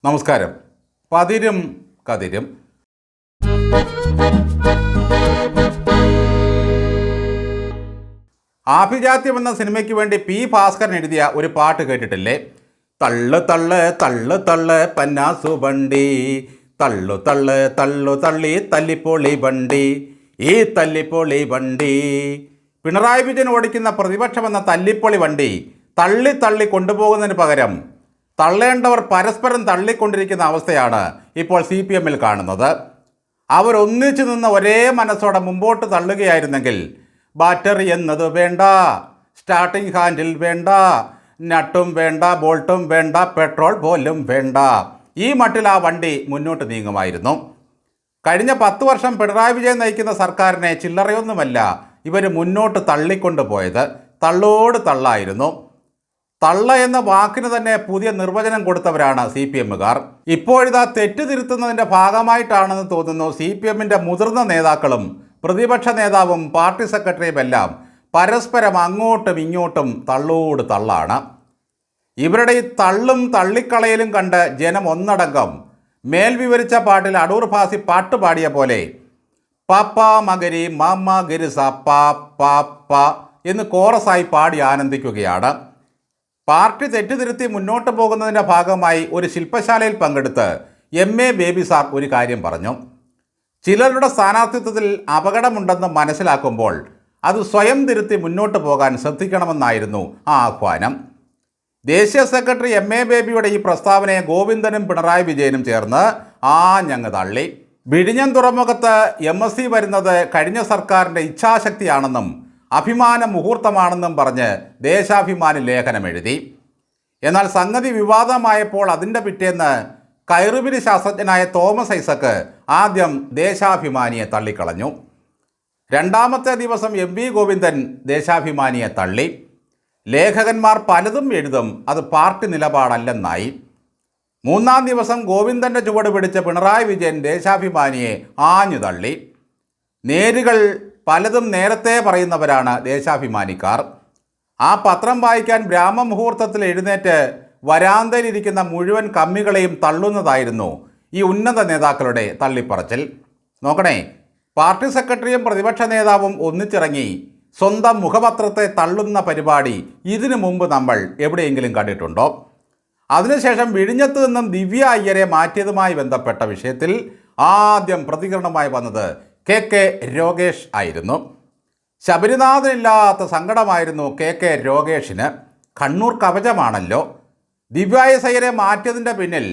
നമസ്കാരം. പതിരും കതിരും. ആഭിജാത്യം എന്ന സിനിമയ്ക്ക് വേണ്ടി പി ഭാസ്കരൻ എഴുതിയ ഒരു പാട്ട് കേട്ടിട്ടില്ലേ? തള്ളു തള്ളു തള്ളു തള്ളു പന്നാസു വണ്ടി, തള്ളു തള്ളു തള്ളു തള്ളി തല്ലിപ്പൊളി വണ്ടി, ഈ തല്ലിപ്പൊളി വണ്ടി. പിണറായി വിജയൻ ഓടിക്കുന്ന പ്രതിപക്ഷമെന്ന തല്ലിപ്പൊളി വണ്ടി തള്ളി തള്ളി കൊണ്ടുപോകുന്നതിന് പകരം തള്ളേണ്ടവർ പരസ്പരം തള്ളിക്കൊണ്ടിരിക്കുന്ന അവസ്ഥയാണ് ഇപ്പോൾ CPM-ൽ കാണുന്നത്. അവരൊന്നിച്ചു നിന്ന് ഒരേ മനസ്സോടെ മുമ്പോട്ട് തള്ളുകയായിരുന്നെങ്കിൽ ബാറ്ററി എന്നത് വേണ്ട, സ്റ്റാർട്ടിംഗ് ഹാൻഡിൽ വേണ്ട, നട്ടും വേണ്ട, ബോൾട്ടും വേണ്ട, പെട്രോൾ പോലും വേണ്ട, ഈ മട്ടിൽ ആ വണ്ടി മുന്നോട്ട് നീങ്ങുമായിരുന്നു. കഴിഞ്ഞ 10 വർഷം പിണറായി വിജയൻ നയിക്കുന്ന സർക്കാരിനെ ചില്ലറയൊന്നുമല്ല ഇവർ മുന്നോട്ട് തള്ളിക്കൊണ്ടു പോയത്. തള്ളോട് തള്ളായിരുന്നു. തള്ള എന്ന വാക്കിന് തന്നെ പുതിയ നിർവചനം കൊടുത്തവരാണ് CPM-കാർ. ഇപ്പോഴിതാ തെറ്റ് തിരുത്തുന്നതിൻ്റെ ഭാഗമായിട്ടാണെന്ന് തോന്നുന്നു CPM-ൻ്റെ മുതിർന്ന നേതാക്കളും പ്രതിപക്ഷ നേതാവും പാർട്ടി സെക്രട്ടറിയും എല്ലാം പരസ്പരം അങ്ങോട്ടും ഇങ്ങോട്ടും തള്ളോട് തള്ളാണ്. ഇവരുടെ ഈ തള്ളും തള്ളിക്കളയലും കണ്ട് ജനം ഒന്നടങ്കം മേൽ വിവരിച്ച പാട്ടിൽ അടൂർ ഭാസി പാട്ട് പാടിയ പോലെ പാപ്പ മകരി മാമ ഗിരിസ പാപ്പ എന്ന് കോറസായി പാടി ആനന്ദിക്കുകയാണ്. പാർട്ടി തെറ്റുതിരുത്തി മുന്നോട്ട് പോകുന്നതിൻ്റെ ഭാഗമായി ഒരു ശില്പശാലയിൽ പങ്കെടുത്ത് MA ബേബി സാർ ഒരു കാര്യം പറഞ്ഞു. ചിലരുടെ സ്ഥാനാർത്ഥിത്വത്തിൽ അപകടമുണ്ടെന്ന് മനസ്സിലാക്കുമ്പോൾ അത് സ്വയം തിരുത്തി മുന്നോട്ട് പോകാൻ ശ്രദ്ധിക്കണമെന്നായിരുന്നു ആ ആഹ്വാനം. ദേശീയ സെക്രട്ടറി MA ബേബിയുടെ ഈ പ്രസ്താവനയെ ഗോവിന്ദനും പിണറായി വിജയനും ചേർന്ന് ഞങ്ങ് തള്ളി. വിഴിഞ്ഞം തുറമുഖത്ത് MSC വരുന്നത് കഴിഞ്ഞ സർക്കാരിൻ്റെ ഇച്ഛാശക്തിയാണെന്നും അഭിമാന മുഹൂർത്തമാണെന്നും പറഞ്ഞ് ദേശാഭിമാനി ലേഖനം എഴുതി. എന്നാൽ സംഗതി വിവാദമായപ്പോൾ അതിൻ്റെ പിറ്റേന്ന് കയറുപിരി ശാസ്ത്രജ്ഞനായ തോമസ് ഐസക്ക് ആദ്യം ദേശാഭിമാനിയെ തള്ളിക്കളഞ്ഞു. രണ്ടാമത്തെ ദിവസം MV ഗോവിന്ദൻ ദേശാഭിമാനിയെ തള്ളി. ലേഖകന്മാർ പലതും എഴുതും, അത് പാർട്ടി നിലപാടല്ലെന്നായി. മൂന്നാം ദിവസം ഗോവിന്ദൻ്റെ ചുവട് പിടിച്ച് പിണറായി വിജയൻ ദേശാഭിമാനിയെ ആഞ്ഞു തള്ളി. നേരുകൾ പലതും നേരത്തെ പറയുന്നവരാണ് ദേശാഭിമാനിക്കാർ. ആ പത്രം വായിക്കാൻ ബ്രാഹ്മമുഹൂർത്തത്തിൽ എഴുന്നേറ്റ് വരാന്തയിലിരിക്കുന്ന മുഴുവൻ കമ്മികളെയും തള്ളുന്നതായിരുന്നു ഈ ഉന്നത നേതാക്കളുടെ തള്ളിപ്പറച്ചിൽ. നോക്കണേ, പാർട്ടി സെക്രട്ടറിയും പ്രതിപക്ഷ നേതാവും ഒന്നിച്ചിറങ്ങി സ്വന്തം മുഖപത്രത്തെ തള്ളുന്ന പരിപാടി ഇതിനു മുമ്പ് നമ്മൾ എവിടെയെങ്കിലും കണ്ടിട്ടുണ്ടോ? അതിനുശേഷം വിഴിഞ്ഞത്ത് നിന്നും ദിവ്യ അയ്യരെ മാറ്റിയതുമായി ബന്ധപ്പെട്ട വിഷയത്തിൽ ആദ്യം പ്രതികരണമായി വന്നത് KK രോഗേഷ് ആയിരുന്നു. ശബരിനാഥനില്ലാത്ത സങ്കടമായിരുന്നു KK രോഗേഷിന്. കണ്ണൂർ കവചമാണല്ലോ. ദിവ്യ അയ്യരെ മാറ്റിയതിൻ്റെ പിന്നിൽ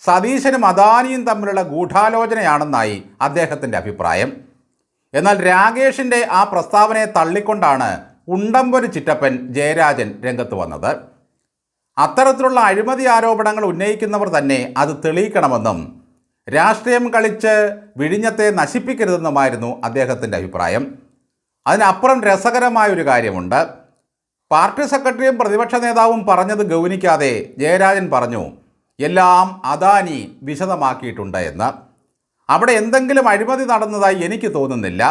സതീശനും അദാനിയും തമ്മിലുള്ള ഗൂഢാലോചനയാണെന്നായി അദ്ദേഹത്തിൻ്റെ അഭിപ്രായം. എന്നാൽ രാകേഷിൻ്റെ ആ പ്രസ്താവനയെ തള്ളിക്കൊണ്ടാണ് ഉണ്ടമ്പൊരു ചിറ്റപ്പൻ ജയരാജൻ രംഗത്ത് വന്നത്. അത്തരത്തിലുള്ള അഴിമതി ആരോപണങ്ങൾ ഉന്നയിക്കുന്നവർ തന്നെ അത് തെളിയിക്കണമെന്നും രാഷ്ട്രീയം കളിച്ച് വിഴിഞ്ഞത്തെ നശിപ്പിക്കരുതെന്നുമായിരുന്നു അദ്ദേഹത്തിൻ്റെ അഭിപ്രായം. അതിനപ്പുറം രസകരമായൊരു കാര്യമുണ്ട്. പാർട്ടി സെക്രട്ടറിയും പ്രതിപക്ഷ നേതാവും പറഞ്ഞത് ഗൗനിക്കാതെ ജയരാജൻ പറഞ്ഞു എല്ലാം അദാനി വിശദമാക്കിയിട്ടുണ്ട് എന്ന്. അവിടെ എന്തെങ്കിലും അഴിമതി നടന്നതായി എനിക്ക് തോന്നുന്നില്ല.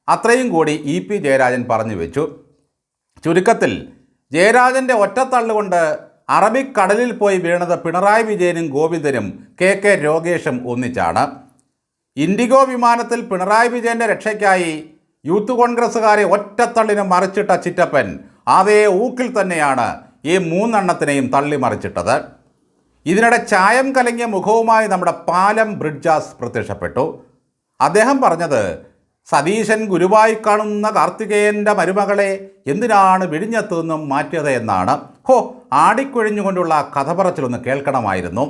അത്രയും കൂടി EP ജയരാജൻ പറഞ്ഞു വെച്ചു. ചുരുക്കത്തിൽ ജയരാജൻ്റെ ഒറ്റത്തള്ളുകൊണ്ട് അറബിക്കടലിൽ പോയി വീണത് പിണറായി വിജയനും ഗോവിന്ദനും KK രോഗേഷും ഒന്നിച്ചാണ്. ഇൻഡിഗോ വിമാനത്തിൽ പിണറായി വിജയൻ്റെ രക്ഷയ്ക്കായി യൂത്ത് കോൺഗ്രസ്സുകാരെ ഒറ്റത്തള്ളിന് മറിച്ചിട്ട ചിറ്റപ്പൻ അതേ ഊക്കിൽ തന്നെയാണ് ഈ മൂന്നെണ്ണത്തിനെയും തള്ളിമറിച്ചിട്ടത്. ഇതിനിടെ ചായം കലങ്ങിയ മുഖവുമായി നമ്മുടെ പാലം ബ്രിഡ്ജാസ് പ്രത്യക്ഷപ്പെട്ടു. അദ്ദേഹം പറഞ്ഞത് സതീശൻ ഗുരുവായി കാണുന്ന കാർത്തികേയൻ്റെ മരുമകളെ എന്തിനാണ് വിഴിഞ്ഞത്തു നിന്നും മാറ്റിയത് എന്നാണ്. ആടിക്കൊഴിഞ്ഞുകൊണ്ടുള്ള കഥ പറച്ചിലൊന്ന് കേൾക്കണമായിരുന്നു.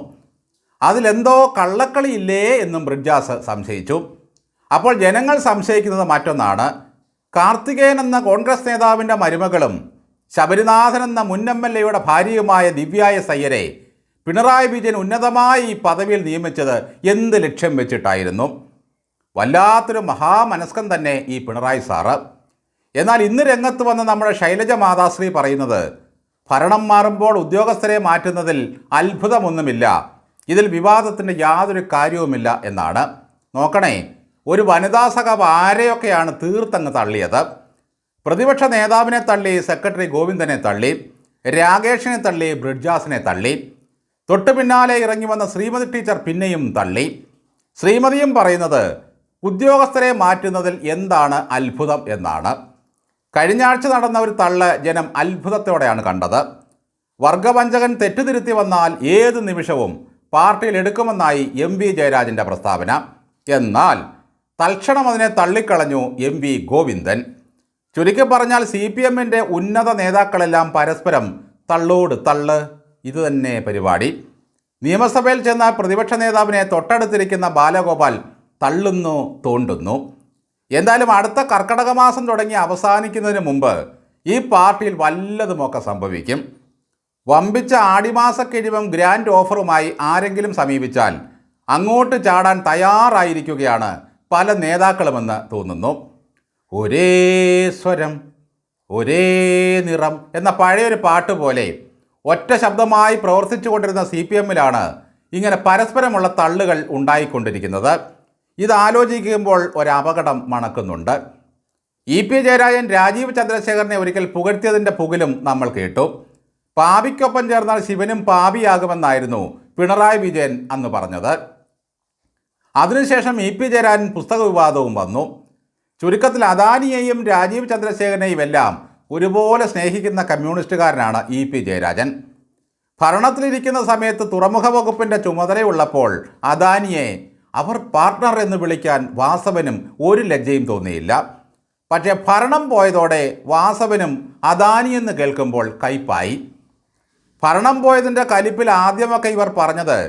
അതിലെന്തോ കള്ളക്കളിയില്ലേ എന്നും ബ്രിഡ്ജാസ് സംശയിച്ചു. അപ്പോൾ ജനങ്ങൾ സംശയിക്കുന്നത് മറ്റൊന്നാണ്. കാർത്തികേയൻ എന്ന കോൺഗ്രസ് നേതാവിൻ്റെ മരുമകളും ശബരിനാഥൻ എന്ന മുൻ MLA-യുടെ ഭാര്യയുമായ ദിവ്യ അയ്യരെ പിണറായി വിജയൻ ഉന്നതമായി ഈ പദവിയിൽ നിയമിച്ചത് എന്ത് ലക്ഷ്യം വെച്ചിട്ടായിരുന്നു? വല്ലാത്തൊരു മഹാമനസ്കൻ തന്നെ ഈ പിണറായി സാറ്. എന്നാൽ ഇന്ന് രംഗത്ത് വന്ന് നമ്മുടെ ശൈലജ മാതാശ്രീ പറയുന്നത് ഭരണം മാറുമ്പോൾ ഉദ്യോഗസ്ഥരെ മാറ്റുന്നതിൽ അത്ഭുതമൊന്നുമില്ല, ഇതിൽ വിവാദത്തിൻ്റെ യാതൊരു കാര്യവുമില്ല എന്നാണ്. നോക്കണേ, ഒരു വനിതാ സഖാവ് ആരെയൊക്കെയാണ് തീർത്തങ്ങ് തള്ളിയത്. പ്രതിപക്ഷ നേതാവിനെ തള്ളി സെക്രട്ടറി ഗോവിന്ദനെ തള്ളി, രാകേഷിനെ തള്ളി ബ്രിഡ്ജാസിനെ തള്ളി. തൊട്ടു പിന്നാലെ ഇറങ്ങി വന്ന ശ്രീമതി ടീച്ചർ പിന്നെയും തള്ളി. ശ്രീമതിയും പറയുന്നത് ഉദ്യോഗസ്ഥരെ മാറ്റുന്നതിൽ എന്താണ് അത്ഭുതം എന്നാണ്. കഴിഞ്ഞ ആഴ്ച നടന്ന ഒരു തള്ള് ജനം അത്ഭുതത്തോടെയാണ് കണ്ടത്. വർഗവഞ്ചകൻ തെറ്റുതിരുത്തി വന്നാൽ ഏത് നിമിഷവും പാർട്ടിയിൽ എടുക്കുമെന്നായി എം വി ജയരാജൻ്റെ പ്രസ്താവന. എന്നാൽ തൽക്ഷണം അതിനെ തള്ളിക്കളഞ്ഞു എം വി ഗോവിന്ദൻ. ചുരുക്കി പറഞ്ഞാൽ CPM-ൻ്റെ ഉന്നത നേതാക്കളെല്ലാം പരസ്പരം തള്ളോട് തള്ള് ഇതുതന്നെ പരിപാടി. നിയമസഭയിൽ ചെന്ന പ്രതിപക്ഷ നേതാവിനെ തൊട്ടടുത്തിരിക്കുന്ന ബാലഗോപാൽ തള്ളുന്നു, തോണ്ടുന്നു. എന്തായാലും അടുത്ത കർക്കടക മാസം തുടങ്ങി അവസാനിക്കുന്നതിന് മുമ്പ് ഈ പാർട്ടിയിൽ വല്ലതുമൊക്കെ സംഭവിക്കും. വമ്പിച്ച ആടിമാസ കിഴിവും ഗ്രാൻഡ് ഓഫറുമായി ആരെങ്കിലും സമീപിച്ചാൽ അങ്ങോട്ട് ചാടാൻ തയ്യാറായിരിക്കുകയാണ് പല നേതാക്കളുമെന്ന് തോന്നുന്നു. ഒരേ സ്വരം ഒരേ നിറം എന്ന പഴയൊരു പാട്ട് പോലെ ഒറ്റ ശബ്ദമായി പ്രവർത്തിച്ചു കൊണ്ടിരുന്ന CPM-ലാണ് ഇങ്ങനെ പരസ്പരമുള്ള തള്ളുകൾ ഉണ്ടായിക്കൊണ്ടിരിക്കുന്നത്. ഇതാലോചിക്കുമ്പോൾ ഒരപകടം മണക്കുന്നുണ്ട്. EP ജയരാജൻ രാജീവ് ചന്ദ്രശേഖരനെ ഒരിക്കൽ പുകഴ്ത്തിയതിൻ്റെ പുകിലും നമ്മൾ കേട്ടു. പാപിക്കൊപ്പം ചേർന്നാൽ ശിവനും പാപിയാകുമെന്നായിരുന്നു പിണറായി വിജയൻ അന്ന് പറഞ്ഞത്. അതിനുശേഷം EP ജയരാജൻ പുസ്തക വിവാദവും വന്നു. ചുരുക്കത്തിൽ അദാനിയെയും രാജീവ് ചന്ദ്രശേഖരനെയും എല്ലാം ഒരുപോലെ സ്നേഹിക്കുന്ന കമ്മ്യൂണിസ്റ്റുകാരനാണ് EP ജയരാജൻ. ഭരണത്തിലിരിക്കുന്ന സമയത്ത് തുറമുഖ വകുപ്പിൻ്റെ ചുമതലയുള്ളപ്പോൾ അദാനിയെ അവർ പാർട്ട്ണർ എന്ന് വിളിക്കാൻ വാസവനും ഒരു ലജ്ജയും തോന്നിയില്ല. പക്ഷേ ഭരണം പോയതോടെ വാസവനും അദാനി എന്ന് കേൾക്കുമ്പോൾ കയ്പായി. ഭരണം പോയതിൻ്റെ കലിപ്പിൽ ആദ്യമൊക്കെ ഇവർ പറഞ്ഞത്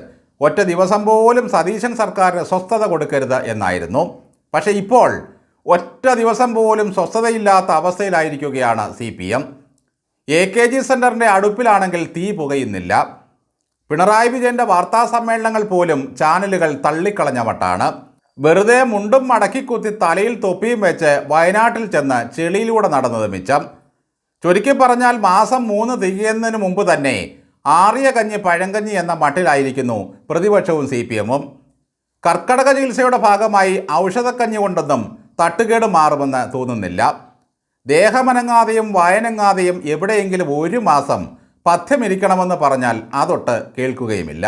ഒറ്റ ദിവസം പോലും സതീശൻ സർക്കാരിന് സ്വസ്ഥത കൊടുക്കരുത് എന്നായിരുന്നു. പക്ഷേ ഇപ്പോൾ ഒറ്റ ദിവസം പോലും സ്വസ്ഥതയില്ലാത്ത അവസ്ഥയിലായിരിക്കുകയാണ് CPM. AKG സെൻറ്ററിൻ്റെ അടുപ്പിലാണെങ്കിൽ തീ പുകയുന്നില്ല. പിണറായി വിജയൻ്റെ വാർത്താ സമ്മേളനങ്ങൾ പോലും ചാനലുകൾ തള്ളിക്കളഞ്ഞ മട്ടാണ്. വെറുതെ മുണ്ടും മടക്കിക്കുത്തി തലയിൽ തൊപ്പിയും വെച്ച് വയനാട്ടിൽ ചെന്ന് ചെളിയിലൂടെ നടന്നത് മിച്ചം. ചുരുക്കി പറഞ്ഞാൽ മാസം 3 തികയുന്നതിന് മുമ്പ് തന്നെ ആറിയ കഞ്ഞി പഴങ്കഞ്ഞി എന്ന മട്ടിലായിരിക്കുന്നു പ്രതിപക്ഷവും CPM-ഉം. കർക്കടക ചികിത്സയുടെ ഭാഗമായി ഔഷധക്കഞ്ഞി കൊണ്ടൊന്നും തട്ടുകേട് മാറുമെന്ന് തോന്നുന്നില്ല. ദേഹമനങ്ങാതെയും വായനങ്ങാതെയും എവിടെയെങ്കിലും ഒരു മാസം പഥ്യമിരിക്കണമെന്ന് പറഞ്ഞാൽ അതൊട്ട് കേൾക്കുകയുമില്ല.